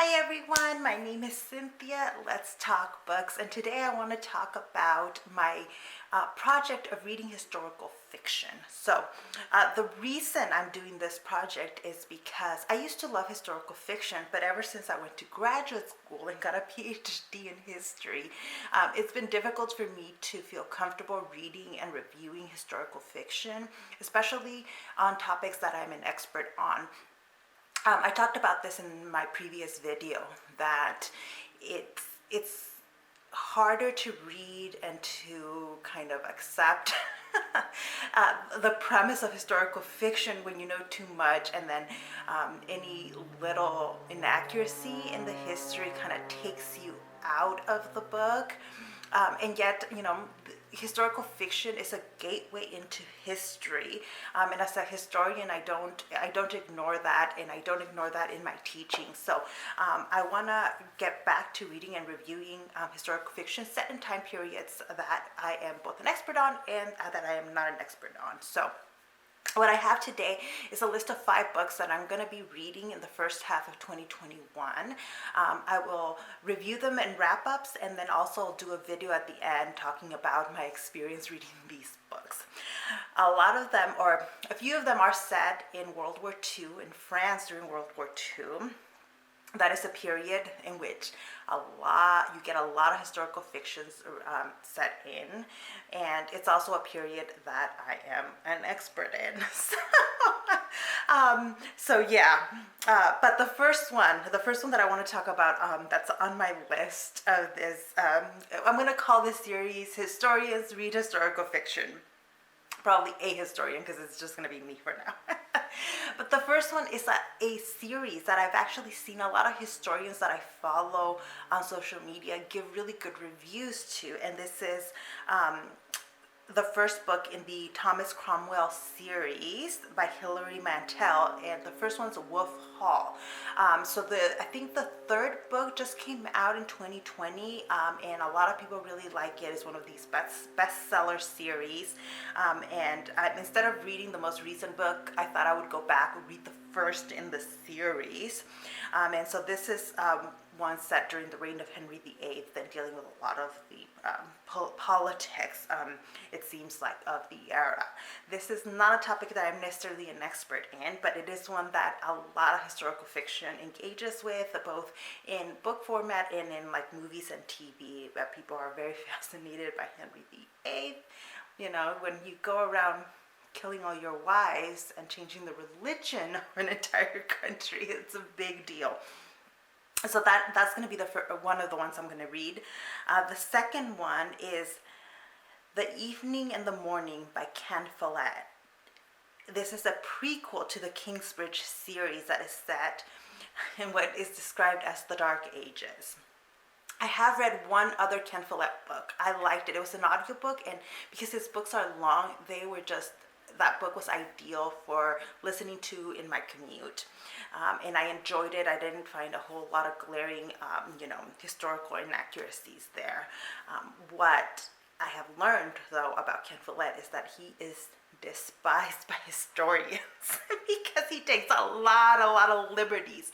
Hi everyone, my name is Cynthia. Let's talk books, and today I want to talk about my project of reading historical fiction. The reason I'm doing this project is because I used to love historical fiction, but ever since I went to graduate school and got a PhD in history, it's been difficult for me to feel comfortable reading and reviewing historical fiction, especially on topics that I'm an expert on. I talked about this in my previous video that it's harder to read and to kind of accept the premise of historical fiction when you know too much, and then any little inaccuracy in the history kind of takes you out of the book. And yet, historical fiction is a gateway into history, and as a historian, I don't ignore that, and I don't ignore that in my teaching. So I want to get back to reading and reviewing historical fiction set in time periods that I am both an expert on and that I am not an expert on. So what I have today is a list of 5 books that I'm going to be reading in the first half of 2021. I will review them in wrap-ups, and then also do a video at the end talking about my experience reading these books. A lot of them, or a few of them, are set in World War II, in France during World War II. That is a period in which you get a lot of historical fictions set in, and it's also a period that I am an expert in. But the first one that I want to talk about, that's on my list of this, I'm going to call this series "Historians Read Historical Fiction." Probably a historian, because it's just going to be me for now. But the first one is a series that I've actually seen a lot of historians that I follow on social media give really good reviews to, and this is the first book in the Thomas Cromwell series by Hilary Mantel, and the first one's Wolf Hall. I think the third book just came out in 2020, and a lot of people really like it. It's one of these bestseller series, instead of reading the most recent book, I thought I would go back and read the first in the series. So this is one set during the reign of Henry VIII, and dealing with a lot of the politics, it seems like, of the era. This is not a topic that I'm necessarily an expert in, but it is one that a lot of historical fiction engages with, both in book format and in like movies and TV. That people are very fascinated by Henry VIII. When you go around killing all your wives and changing the religion of an entire country, it's a big deal. So that's going to be one of the ones I'm going to read. The second one is The Evening and the Morning by Ken Follet. This is a prequel to the Kingsbridge series that is set in what is described as the Dark Ages. I have read one other Ken Follett book. I liked it. It was an audiobook, and because his books are long, that book was ideal for listening to in my commute. And I enjoyed it. I didn't find a whole lot of glaring, historical inaccuracies there. What I have learned, though, about Ken Follett is that he is despised by historians because he takes a lot of liberties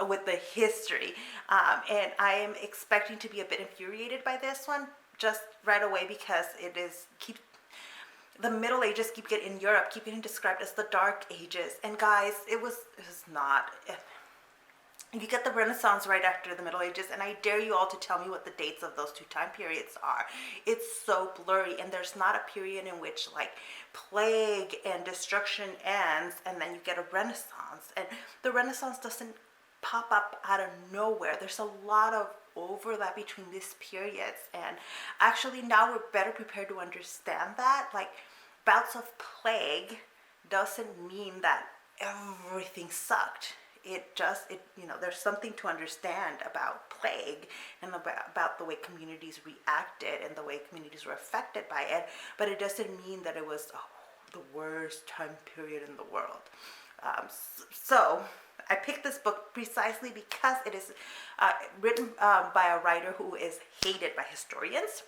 with the history. And I am expecting to be a bit infuriated by this one just right away, because the Middle Ages in Europe keep getting described as the Dark Ages, and guys, it was not. You get the Renaissance right after the Middle Ages, and I dare you all to tell me what the dates of those 2 time periods are. It's so blurry, and there's not a period in which like plague and destruction ends and then you get a Renaissance. And the Renaissance doesn't pop up out of nowhere. There's a lot of overlap between these periods, and actually now we're better prepared to understand that. Like, bouts of plague doesn't mean that everything sucked. There's something to understand about plague and about the way communities reacted and the way communities were affected by it, but it doesn't mean that it was the worst time period in the world. So I picked this book precisely because it is written by a writer who is hated by historians.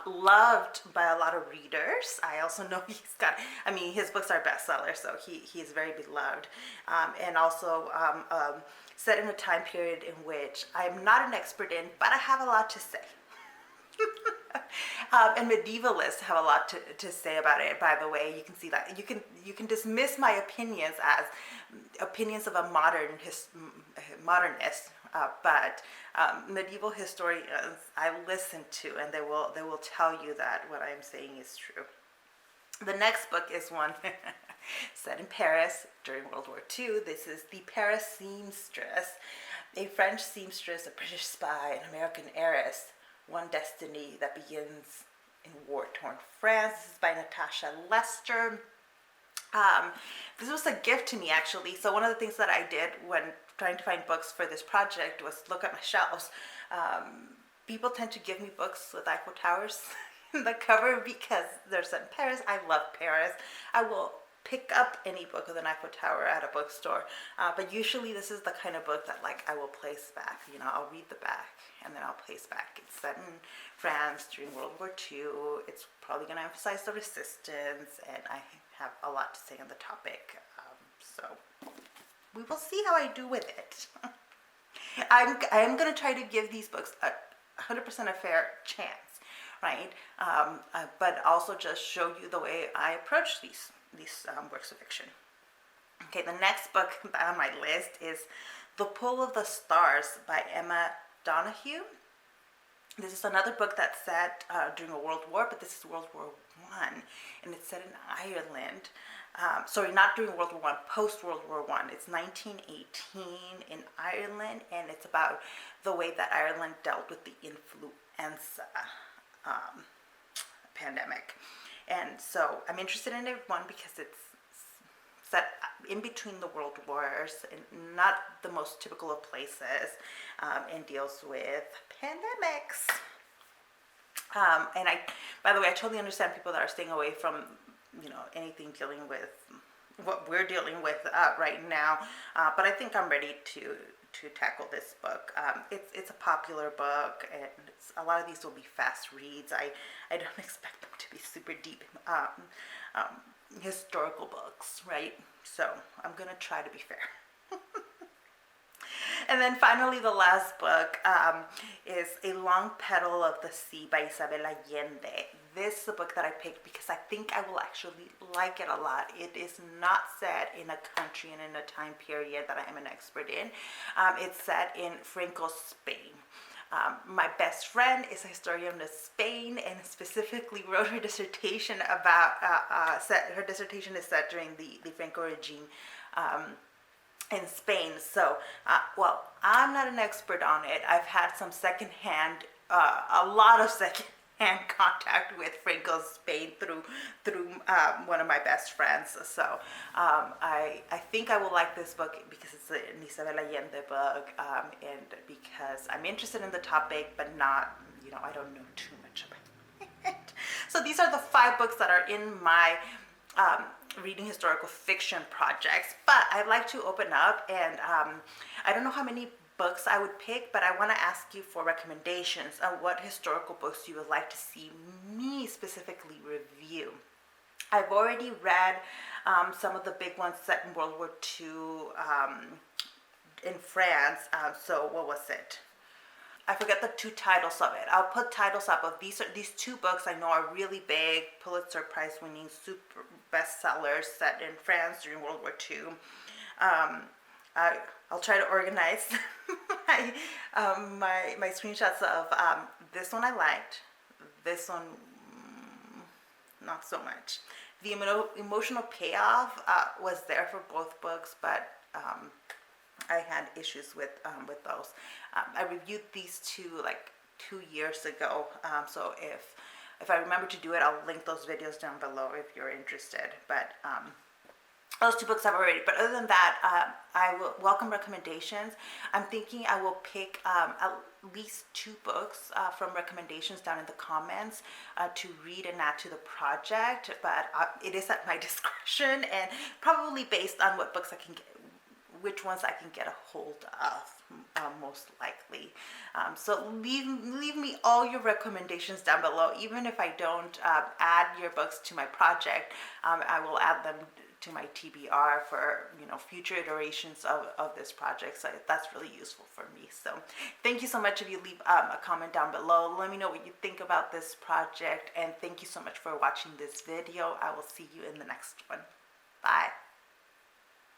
Loved by a lot of readers. I also know his books are bestsellers, so he is very beloved. And also set in a time period in which I'm not an expert in, but I have a lot to say. And medievalists have a lot to say about it. By the way, you can see that you can dismiss my opinions as opinions of a modernist, but medieval historians I listen to, and they will tell you that what I'm saying is true. The next book is one set in Paris during World War II. This is The Paris Seamstress, a French seamstress, a British spy, an American heiress. One destiny that begins in war-torn France. This is by Natasha Lester. This was a gift to me, actually. So one of the things that I did when trying to find books for this project was look at my shelves. People tend to give me books with Eiffel Towers in the cover because they're set in Paris. I love Paris. I will pick up any book with an Eiffel Tower at a bookstore, but usually this is the kind of book that I will place back. I'll read the back and then I'll place back. It's set in France during World War II. It's probably going to emphasize the resistance, and I have a lot to say on the topic, so we will see how I do with it. I'm going to try to give these books 100% a fair chance, right? But also just show you the way I approach these works of fiction. Okay, the next book on my list is The Pull of the Stars by Emma Donoghue. This is another book that's set during a world war, but this is World War I, and it's set in Ireland. Sorry, not during World War I, post-World War I. It's 1918 in Ireland, and it's about the way that Ireland dealt with the influenza pandemic. And so I'm interested in it, one, because it's set in between the world wars, and not the most typical of places, and deals with pandemics. And by the way, I totally understand people that are staying away from, anything dealing with what we're dealing with right now. But I think I'm ready to tackle this book. It's a popular book, and a lot of these will be fast reads. I don't expect them to be super deep historical books, right? So I'm gonna try to be fair. And then finally, the last book is A Long Petal of the Sea by Isabelle Allende. This is a book that I picked because I think I will actually like it a lot. It is not set in a country and in a time period that I am an expert in. It's set in Franco Spain. My best friend is a historian of Spain, and specifically wrote her dissertation about, her dissertation is set during the Franco regime in Spain. So, well, I'm not an expert on it. I've had some a lot of secondhand contact with Franco's Spain through one of my best friends. So I think I will like this book because it's an Isabelle Allende book, and because I'm interested in the topic, but not, I don't know too much about it. So these are the 5 books that are in my reading historical fiction projects, but I'd like to open up, and I don't know how many books I would pick, but I want to ask you for recommendations on what historical books you would like to see me specifically review. I've already read some of the big ones set in World War II in France. So what was it? I forget the 2 titles of it. I'll put titles up of these 2 books I know are really big, Pulitzer Prize winning, super bestsellers set in France during World War II. I'll try to organize my screenshots of this one I liked, this one not so much. The emotional payoff was there for both books, but I had issues with those. I reviewed these 2 2 years ago, so if I remember to do it, I'll link those videos down below if you're interested. But those 2 books I've already. But other than that, I will welcome recommendations. I'm thinking I will pick at least 2 books from recommendations down in the comments to read and add to the project. But it is at my discretion, and probably based on what books I can get, which ones I can get a hold of, most likely. So leave me all your recommendations down below. Even if I don't add your books to my project, I will add them to my TBR for future iterations of this project. So that's really useful for me. So thank you so much. If you leave a comment down below, let me know what you think about this project, and thank you so much for watching this video. I will see you in the next one. Bye.